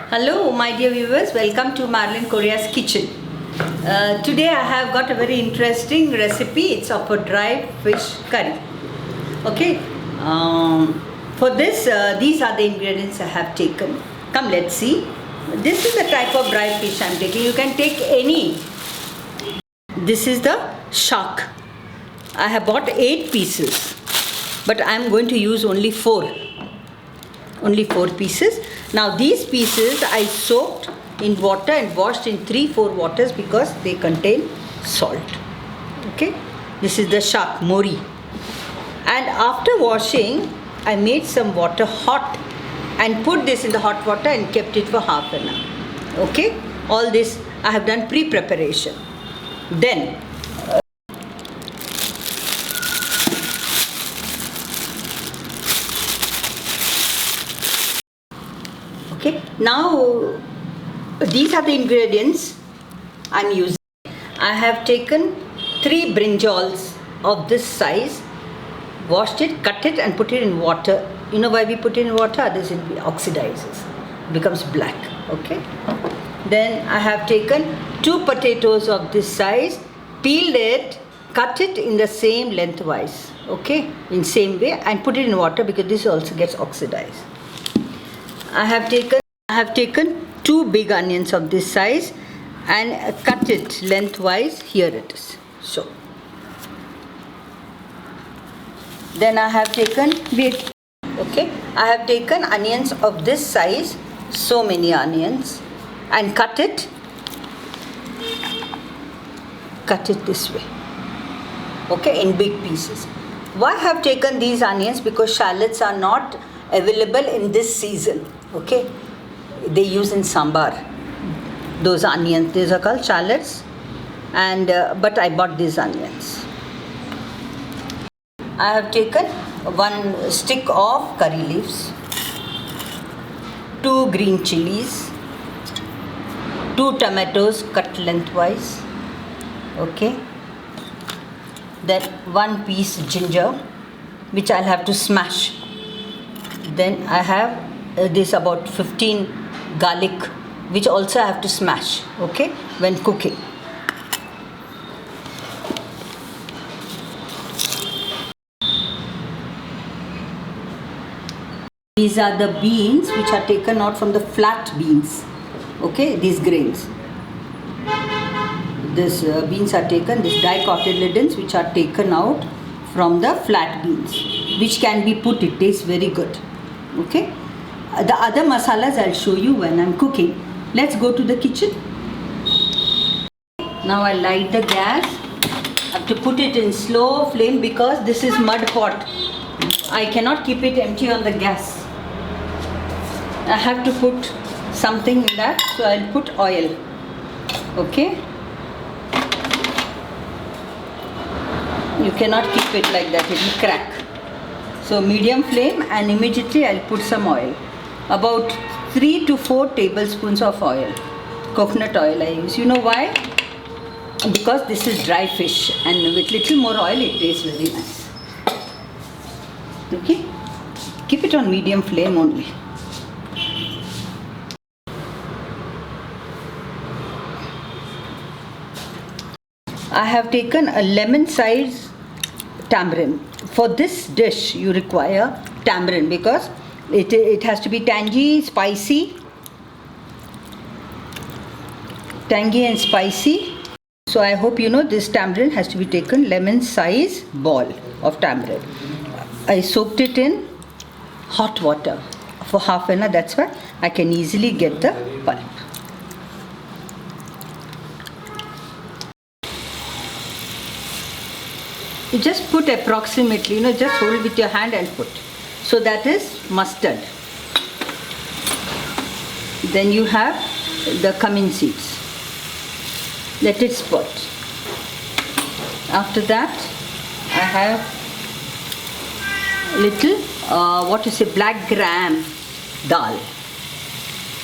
Hello, my dear viewers. Welcome to Marlene Korea's kitchen. Today I have got a very interesting recipe. It's of a dry fish curry. Okay. For this, these are the ingredients I have taken. Come, let's see. This is the type of dry fish I'm taking. You can take any. This is the shark. I have bought 8 pieces, but I'm going to use only 4. Only 4 pieces. Now these pieces I soaked in water and washed in 3-4 waters because they contain salt. Okay, this is the shark mori. And after washing, I made some water hot and put this in the hot water and kept it for half an hour. Okay, all this I have done pre-preparation. Then okay, now these are the ingredients I'm using. I have taken 3 brinjals of this size, washed it, cut it and put it in water. You know why we put it in water? Otherwise it oxidizes, becomes black. Okay. Then I have taken 2 potatoes of this size, peeled it, cut it in the same lengthwise, okay, in same way, and put it in water because this also gets oxidized. I have taken 2 big onions of this size and cut it lengthwise. Here it is. So then I have taken I have taken onions of this size, so many onions, and cut it this way, okay, in big pieces. Why I have taken these onions? Because shallots are not available in this season. Okay, they use in sambar. Those onions, these are called shallots, and but I bought these onions. I have taken 1 stick of curry leaves, 2 green chilies, 2 tomatoes cut lengthwise, okay, then 1 piece ginger which I'll have to smash. Then I have this about 15 garlic which also I have to smash, okay, when cooking. These are the beans which are taken out from the flat beans, okay, these grains. These beans are taken, these dicotyledons which are taken out from the flat beans, which can be put, it tastes very good. Okay, the other masalas I'll show you when I'm cooking. Let's go to the kitchen. Now I light the gas. I have to put it in slow flame because this is mud pot. I cannot keep it empty on the gas. I have to put something in that, so I'll put oil. Okay, you cannot keep it like that, it will crack. So medium flame, and immediately I'll put some oil. About 3 to 4 tablespoons of oil. Coconut oil I use. You know why? Because this is dry fish, and with little more oil it tastes very nice. Okay? Keep it on medium flame only. I have taken a lemon size tamarind. For this dish you require tamarind because it has to be tangy and spicy. So I hope you know this tamarind has to be taken lemon size ball of tamarind. I soaked it in hot water for half an hour. That's why I can easily get the pulp. You just put approximately, just hold with your hand and put. So that is mustard. Then you have the cumin seeds. Let it spot. After that, I have little, black gram dal.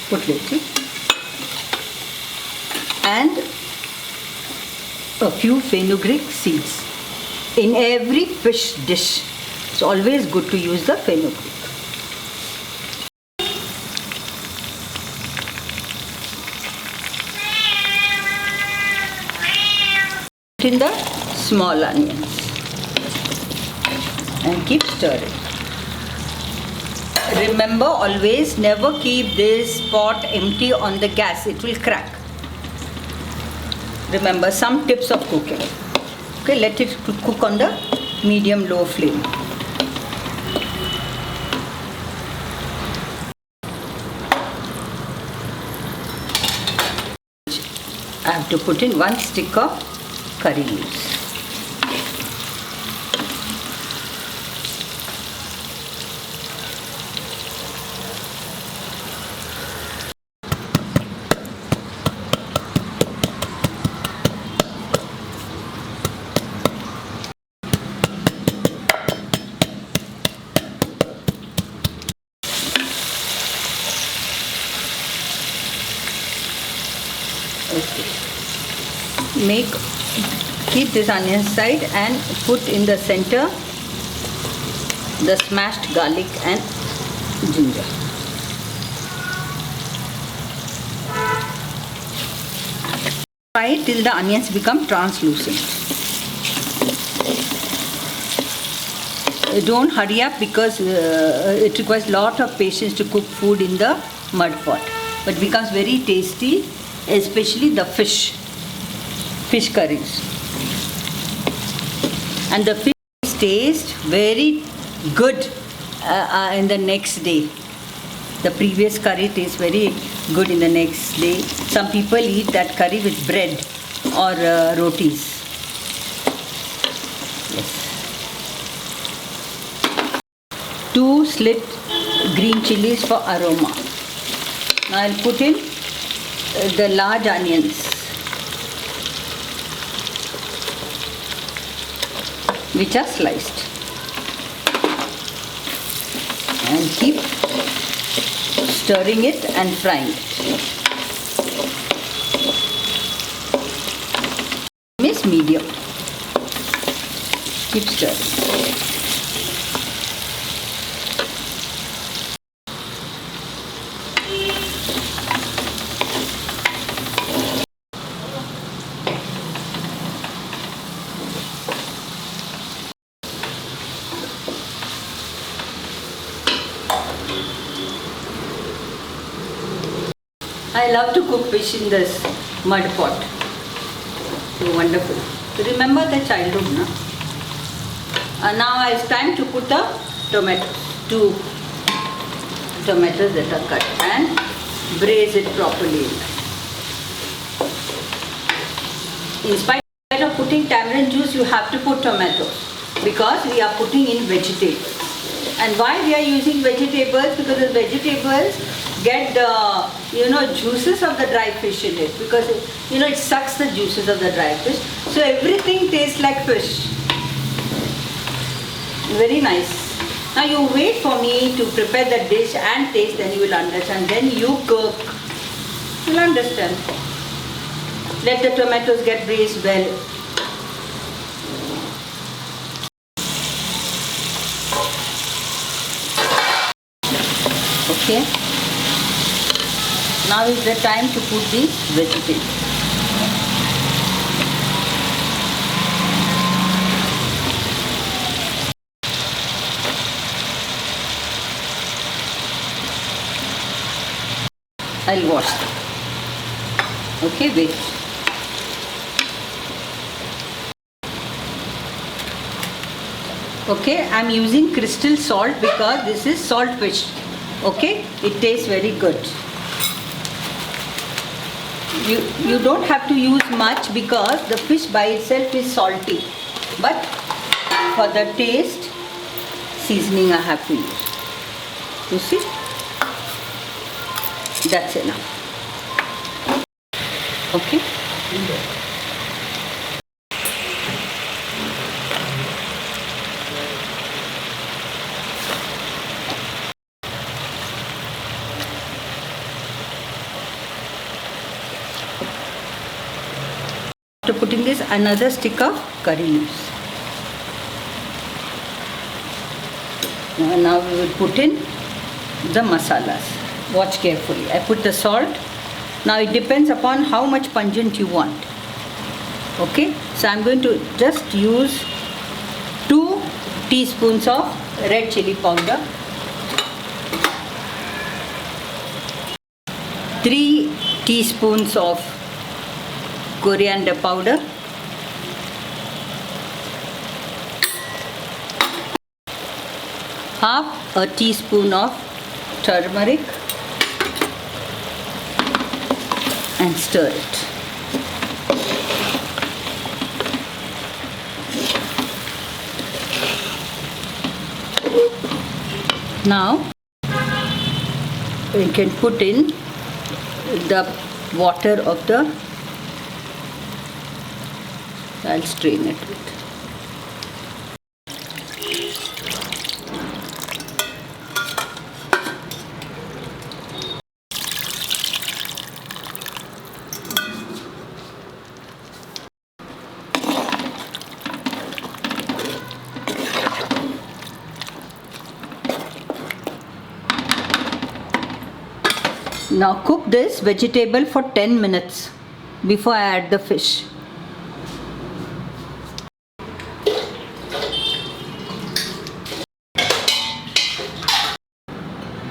Put little. And a few fenugreek seeds. In every fish dish, it's always good to use the fenugreek. in the small onions and keep stirring. Remember, always never keep this pot empty on the gas, it will crack. Remember some tips of cooking. Okay, let it cook on the medium low flame. I have to put in 1 stick of curry leaves. Okay. Keep this onion side and put in the center the smashed garlic and ginger. Fry till the onions become translucent. Don't hurry up because it requires lot of patience to cook food in the mud pot, but becomes very tasty, especially the fish curries, and the fish taste very good in the next day. The previous curry tastes very good in the next day. Some people eat that curry with bread or rotis. Yes. 2 slit green chilies for aroma. Now I'll put in the large onions, which are sliced, and keep stirring it and frying it. Is medium. Keep stirring. I love to cook fish in this mud pot. So wonderful. So remember the childhood, no? Now it's time to put the tomatoes. 2 tomatoes that are cut, and braise it properly. In spite of putting tamarind juice, you have to put tomatoes because we are putting in vegetables. And why we are using vegetables? Because the vegetables get the juices of the dry fish in it, because it sucks the juices of the dry fish, so everything tastes like fish. Very nice. Now you wait for me to prepare the dish and taste, then you will understand. Then you cook, you'll understand. Let the tomatoes get braised well. Okay. Now is the time to put the vegetables. I'll wash them. Okay, wait. Okay, I'm using crystal salt because this is salt fish. Okay, it tastes very good. You don't have to use much because the fish by itself is salty, but for the taste, seasoning I have to use. You see, that's enough. Okay. After putting this, another stick of curry leaves. Now we will put in the masalas. Watch carefully. I put the salt. Now it depends upon how much pungent you want. Okay. So I'm going to just use 2 teaspoons of red chili powder, 3 teaspoons of coriander powder, half a teaspoon of turmeric, and stir it. Now we can put in the water of the, I'll strain it with. Now cook this vegetable for 10 minutes before I add the fish.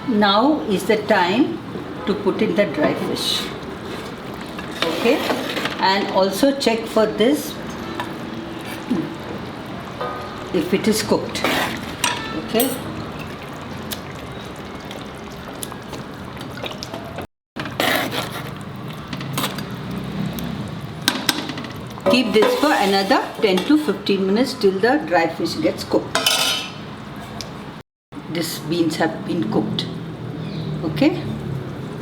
Now is the time to put in the dry fish. Okay, and also check for this if it is cooked. Okay. Keep this for another 10 to 15 minutes till the dry fish gets cooked. These beans have been cooked. Okay.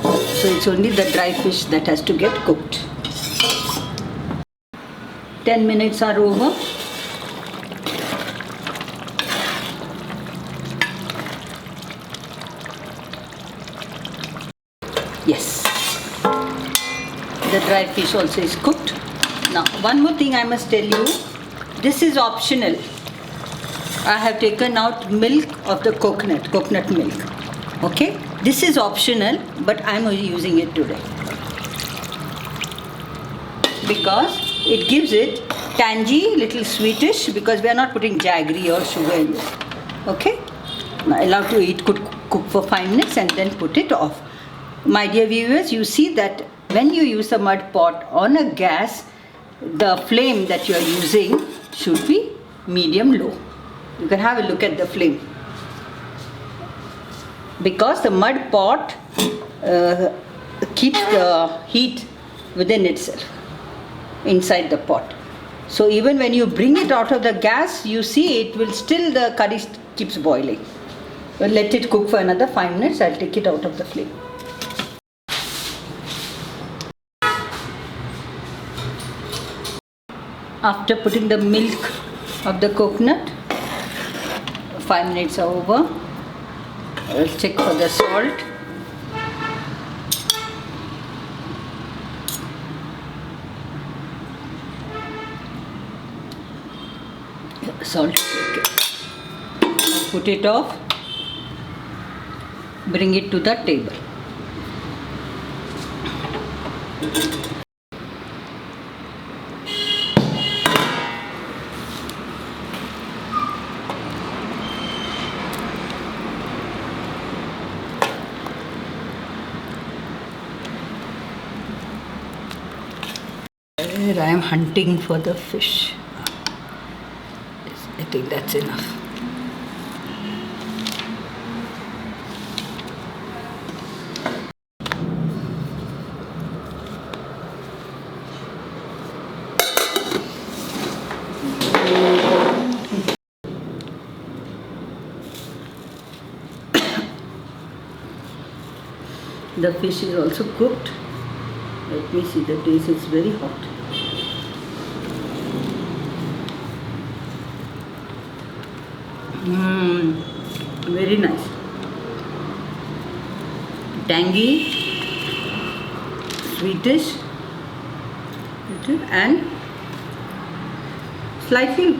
So it's only the dry fish that has to get cooked. 10 minutes are over. Yes. The dry fish also is cooked. Now, one more thing I must tell you, this is optional. I have taken out milk of the coconut milk. Okay, this is optional, but I am using it today because it gives it tangy, little sweetish, because we are not putting jaggery or sugar in it. Okay, now allow to eat, cook for 5 minutes and then put it off. My dear viewers, you see that when you use a mud pot on a gas, the flame that you are using should be medium low. You can have a look at the flame, because the mud pot keeps the heat within itself inside the pot. So even when you bring it out of the gas, you see it will still, the curry keeps boiling. Well, let it cook for another 5 minutes. I'll take it out of the flame. After putting the milk of the coconut, 5 minutes are over. I'll check for the salt. Salt is okay. Put it off. Bring it to the table. I am hunting for the fish. I think that's enough. The fish is also cooked. Let me see the taste, it's very hot. Very nice. Tangy, sweetish, and slightly,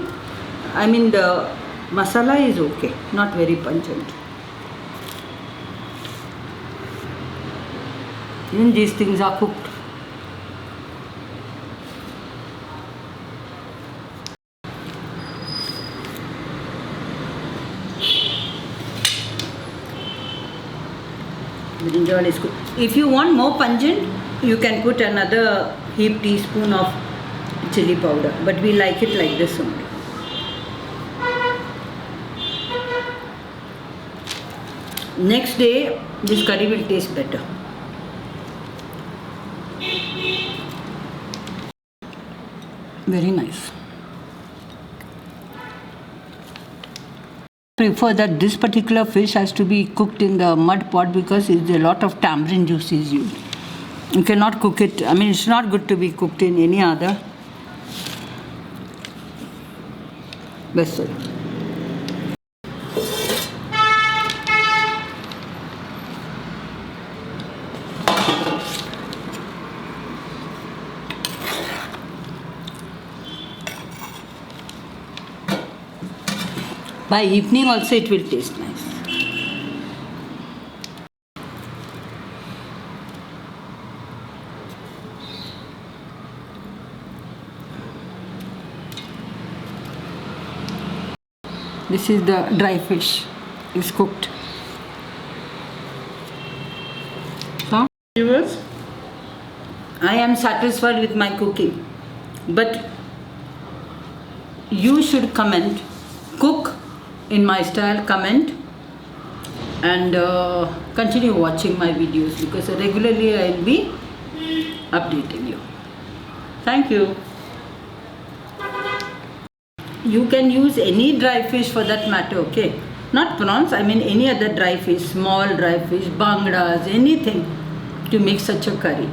I mean the masala is okay, not very pungent. Even these things are cooked. brinjal is good. If you want more pungent, you can put another heap teaspoon of chili powder, but we like it like this only. Next day, this curry will taste better. Very nice. Prefer that this particular fish has to be cooked in the mud pot because a lot of tamarind juice is used. You cannot cook it, I mean it's not good to be cooked in any other vessel. By evening also it will taste nice. This is the dry fish. It's cooked. So, viewers, I am satisfied with my cooking, but you should comment, cook in my style, comment, and continue watching my videos because regularly I will be updating you. Thank you. You can use any dry fish for that matter, okay? Not prawns, I mean any other dry fish, small dry fish, bangdas, anything to make such a curry.